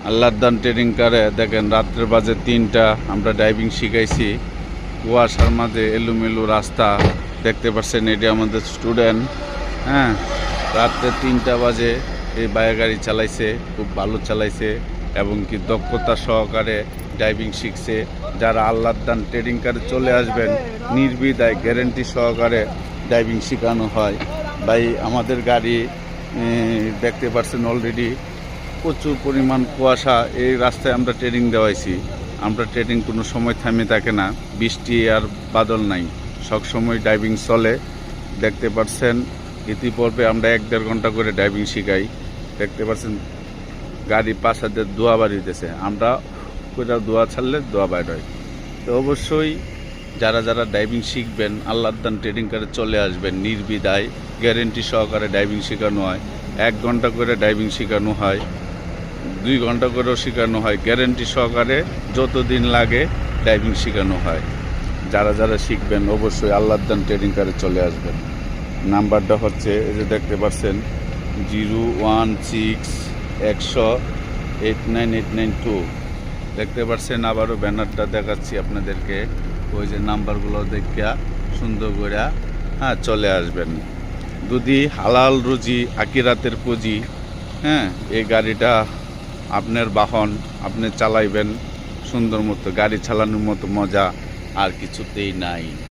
আল্লাহর দান ট্রেনিং কারে দেখেন রাত্রের বাজে 3টা আমরা ড্রাইভিং শিখাইছি। কুয়াশার মাঝে এলোমেলো রাস্তা দেখতে পাচ্ছেন, এটি আমাদের স্টুডেন্ট। হ্যাঁ, রাত্রে 3টা বাজে এই গাড়ি চালাইছে, খুব ভালো চালাইছে এবং কি দক্ষতা সহকারে ড্রাইভিং শিখছে। যারা আল্লাহর দান ট্রেনিং কারে চলে আসবেন, নির্বিধায় গ্যারেন্টি সহকারে ড্রাইভিং শেখানো হয়। ভাই আমাদের গাড়ি দেখতে পাচ্ছেন অলরেডি প্রচুর পরিমাণ কুয়াশা, এই রাস্তায় আমরা ট্রেনিং দেওয়াইছি। আমরা ট্রেনিং কোনো সময় থামে থাকে না, বৃষ্টি আর বাদল নাই, সবসময় ড্রাইভিং চলে। দেখতে পাচ্ছেন ইতিপূর্বে আমরা 1-1.5 ঘন্টা করে ড্রাইভিং শিখাই। দেখতে পাচ্ছেন গাড়ি পাশাদের দোয়া বাড়িতেছে, আমরা কোথাও দোয়া ছাড়লে দোয়া বাইর হয়। তো অবশ্যই যারা যারা ড্রাইভিং শিখবেন আল্লাহর দান ট্রেনিং করে চলে আসবেন, নির্বিধায় গ্যারেন্টি সহকারে ড্রাইভিং শেখানো হয়। 1 ঘন্টা করে ড্রাইভিং শেখানো হয়, 2 ঘন্টা করেও শেখানো হয়, গ্যারেন্টি সহকারে যতদিন লাগে ড্রাইভিং শেখানো হয়। যারা যারা শিখবেন অবশ্যই আল্লাহর দান ট্রেনিং করে চলে আসবেন। নাম্বারটা হচ্ছে এই যে দেখতে পাচ্ছেন 016-100-89892 দেখতে পাচ্ছেন। আবারও ব্যানারটা দেখাচ্ছি আপনাদেরকে, ওই যে নাম্বারগুলো দেখিয়া সুন্দর করে চলে আসবেন। যদি হালাল রুজি আকিরাতের পুঁজি, এই গাড়িটা আপনার বাহন, আপনি চালাইবেন সুন্দর মতো, গাড়ি চালানোর মতো মজা আর কিছুতেই নাই।